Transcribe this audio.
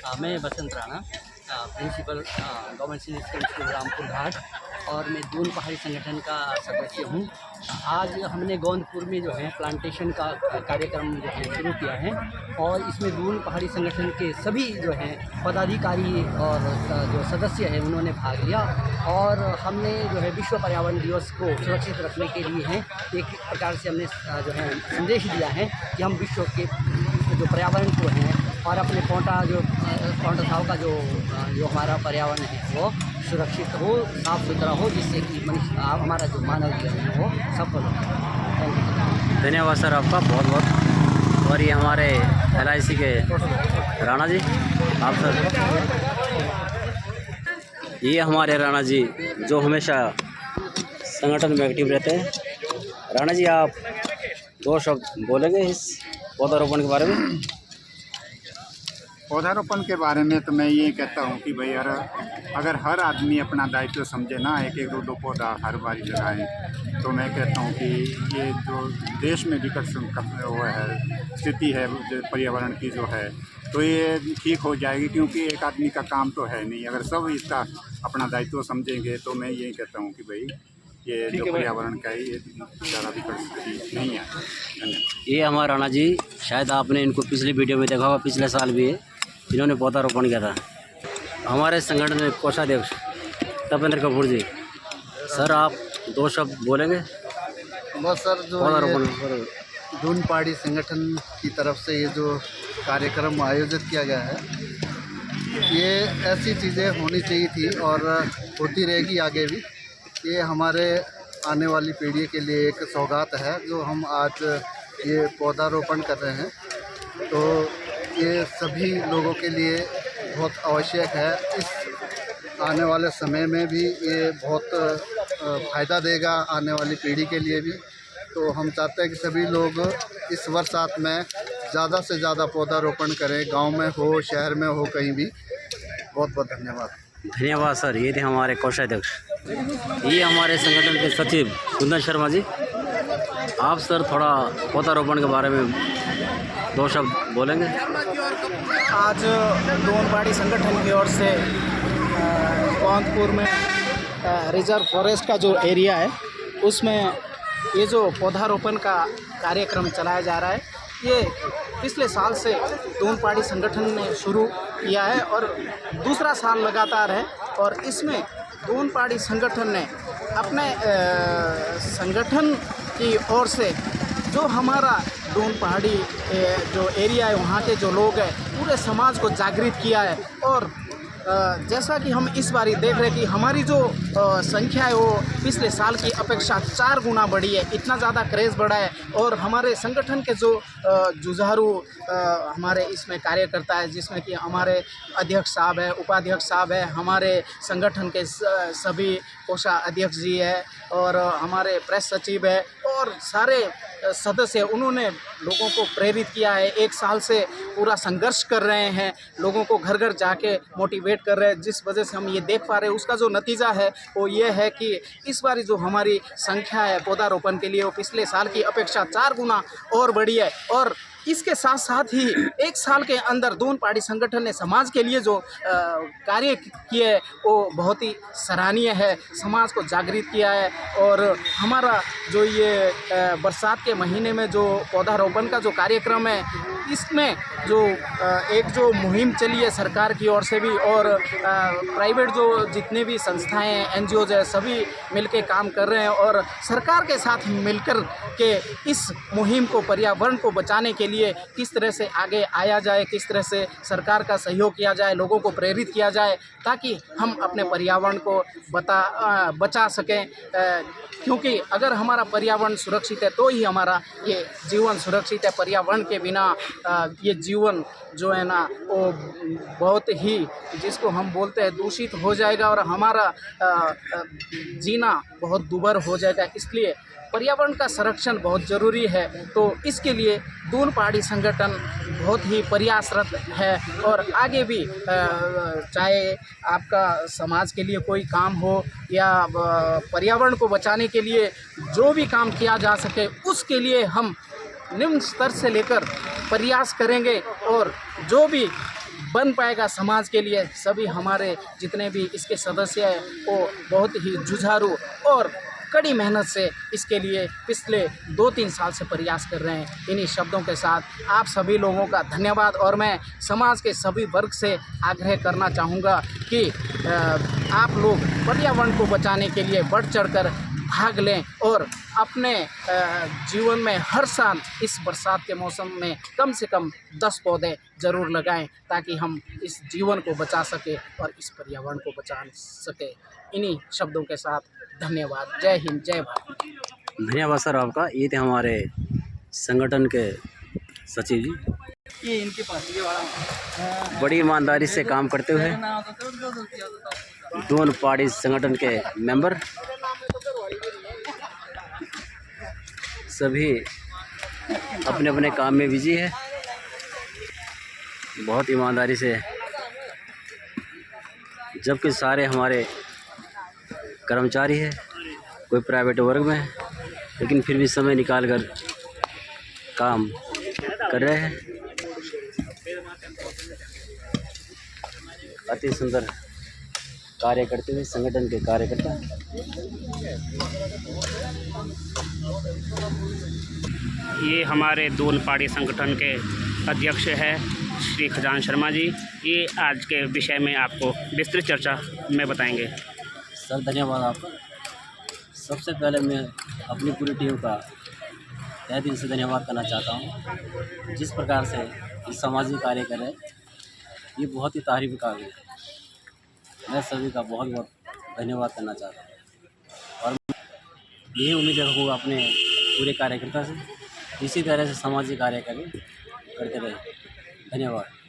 मैं Basant Rana, principal government senior secondary school Rampur Ghat, और मैं दून पहाड़ी संगठन का सदस्य हूँ। आज हमने गोंदपुर में जो है प्लांटेशन का कार्यक्रम जो है शुरू किया है, और इसमें दून पहाड़ी संगठन के सभी जो हैं पदाधिकारी और जो सदस्य हैं उन्होंने भाग लिया। और हमने जो है विश्व पर्यावरण दिवस को सुरक्षित रखने के लिए हैं एक प्रकार से हमने जो है संदेश दिया है कि हम विश्व के जो पर्यावरण को हैं और अपने पोंटा साहब का जो हमारा पर्यावरण है वो सुरक्षित हो, साफ़ सुथरा हो, जिससे कि मनुष्य हमारा जो मानव जीवन है वो सफल हो। Thank you. धन्यवाद सर आपका बहुत बहुत। और ये हमारे LIC के राणा जी, आप सर। ये हमारे राणा जी जो हमेशा संगठन में एक्टिव रहते हैं। राणा जी, आप दो शब्द बोलेंगे इस पौधारोपण के बारे में? पौधारोपण के बारे में तो मैं ये कहता हूँ कि भाई अगर हर आदमी अपना दायित्व समझे ना, एक एक दो पौधा हर बारी लगाएं, तो मैं कहता हूँ कि ये जो देश में विकट वो है स्थिति है जो पर्यावरण की जो है, तो ये ठीक हो जाएगी। क्योंकि एक आदमी का काम तो है नहीं, अगर सब इसका अपना दायित्व समझेंगे तो मैं यही कहता हूँ कि भाई ये जो पर्यावरण का ये ज़्यादा विकट स्थिति नहीं है। धन्यवाद। ये हमारा राणा जी, शायद आपने इनको पिछली वीडियो में देखा होगा, पिछले साल भी इन्होंने पौधारोपण किया था। हमारे संगठन के कोषाध्यक्ष तपेंद्र कपूर जी, सर आप दो शब्द बोलेंगे? बस सर, जो पौधारोपण दून पहाड़ी संगठन की तरफ से ये जो कार्यक्रम आयोजित किया गया है, ये ऐसी चीज़ें होनी चाहिए थी और होती रहेगी आगे भी। ये हमारे आने वाली पीढ़ी के लिए एक सौगात है जो हम आज ये पौधारोपण कर रहे हैं। तो ये सभी लोगों के लिए बहुत आवश्यक है। इस आने वाले समय में भी ये बहुत फ़ायदा देगा आने वाली पीढ़ी के लिए भी। तो हम चाहते हैं कि सभी लोग इस बरसात में ज़्यादा से ज़्यादा पौधारोपण करें, गांव में हो, शहर में हो, कहीं भी। बहुत बहुत धन्यवाद। धन्यवाद सर। ये थे हमारे कोषाध्यक्ष। ये हमारे संगठन के सचिव कुंदन शर्मा जी, आप सर थोड़ा पौधारोपण के बारे में दो शब्द बोलेंगे? आज दून पहाड़ी संगठन की ओर से गोंदपुर में रिजर्व फॉरेस्ट का जो एरिया है उसमें ये जो पौधारोपण का कार्यक्रम चलाया जा रहा है, ये पिछले साल से दून पहाड़ी संगठन ने शुरू किया है और दूसरा साल लगातार है। और इसमें दून पहाड़ी संगठन ने अपने संगठन की ओर से जो हमारा दून पहाड़ी जो एरिया है वहाँ के जो लोग हैं पूरे समाज को जागृत किया है। और जैसा कि हम इस बारी देख रहे हैं कि हमारी जो संख्या है वो पिछले साल की अपेक्षा 4 गुना बढ़ी है, इतना ज़्यादा क्रेज़ बढ़ा है। और हमारे संगठन के जो जुझारू हमारे इसमें कार्यकर्ता है, जिसमें कि हमारे अध्यक्ष साहब है, उपाध्यक्ष साहब है, हमारे संगठन के सभी कोषाध्यक्ष जी है और हमारे प्रेस सचिव है और सारे सदस्य, उन्होंने लोगों को प्रेरित किया है। 1 साल से पूरा संघर्ष कर रहे हैं, लोगों को घर घर जाके मोटिवेट कर रहे हैं, जिस वजह से हम ये देख पा रहे हैं। उसका जो नतीजा है वो ये है कि इस बार जो हमारी संख्या है पौधारोपण के लिए वो पिछले साल की अपेक्षा 4 गुना और बढ़ी है। और इसके साथ साथ ही 1 साल के अंदर दून पहाड़ी संगठन ने समाज के लिए जो कार्य किए वो बहुत ही सराहनीय है, समाज को जागृत किया है। और हमारा जो ये बरसात के महीने में जो पौधारोपण का जो कार्यक्रम है, इसमें जो एक जो मुहिम चली है सरकार की ओर से भी और प्राइवेट जो जितने भी संस्थाएं हैं, NGOs है, सभी मिलके काम कर रहे हैं। और सरकार के साथ मिलकर के इस मुहिम को, पर्यावरण को बचाने के लिए किस तरह से आगे आया जाए, किस तरह से सरकार का सहयोग किया जाए, लोगों को प्रेरित किया जाए, ताकि हम अपने पर्यावरण को बचा सकें। क्योंकि अगर हमारा पर्यावरण सुरक्षित है तो ही हमारा ये जीवन सुरक्षित है। पर्यावरण के बिना ये जीवन जो है ना वो बहुत ही, जिसको हम बोलते हैं, दूषित हो जाएगा और हमारा जीना बहुत दुर्भर हो जाएगा। इसलिए पर्यावरण का संरक्षण बहुत ज़रूरी है। तो इसके लिए दून पहाड़ी संगठन बहुत ही प्रयासरत है और आगे भी चाहे आपका समाज के लिए कोई काम हो या पर्यावरण को बचाने के लिए जो भी काम किया जा सके, उसके लिए हम निम्न स्तर से लेकर प्रयास करेंगे। और जो भी बन पाएगा समाज के लिए। सभी हमारे जितने भी इसके सदस्य हैं वो बहुत ही जुझारू और कड़ी मेहनत से इसके लिए पिछले 2-3 साल से प्रयास कर रहे हैं। इन्हीं शब्दों के साथ आप सभी लोगों का धन्यवाद और मैं समाज के सभी वर्ग से आग्रह करना चाहूँगा कि आप लोग पर्यावरण को बचाने के लिए बढ़ चढ़कर भाग लें और अपने जीवन में हर साल इस बरसात के मौसम में कम से कम 10 पौधे ज़रूर लगाएं ताकि हम इस जीवन को बचा सके और इस पर्यावरण को बचा सके। इन्हीं शब्दों के साथ धन्यवाद। जय हिंद, जय भारत। धन्यवाद सर आपका। ये थे हमारे संगठन के सचिव जी। ये इनके पास ये वाला बड़ी ईमानदारी से काम करते हुए दोनों पार्टी संगठन के मेंबर सभी अपने अपने काम में बिजी है। बहुत ईमानदारी से, जबकि सारे हमारे कर्मचारी है, कोई प्राइवेट वर्ग में है, लेकिन फिर भी समय निकाल कर काम कर रहे हैं। अति सुंदर कार्य करते हुए संगठन के कार्यकर्ता। ये हमारे दून पहाड़ी संगठन के अध्यक्ष है श्री खजान शर्मा जी। ये आज के विषय में आपको विस्तृत चर्चा में बताएंगे। सर धन्यवाद आपका। सबसे पहले मैं अपनी पूरी टीम का तहे दिल से धन्यवाद करना चाहता हूँ। जिस प्रकार से ये सामाजिक कार्य कर रहे हैं, ये बहुत ही तारीफ का है। मैं सभी का बहुत बहुत धन्यवाद करना चाहता हूँ और यही उम्मीद रखूँगा अपने पूरे कार्यकर्ता से, इसी तरह से सामाजिक कार्य करते रहे। धन्यवाद।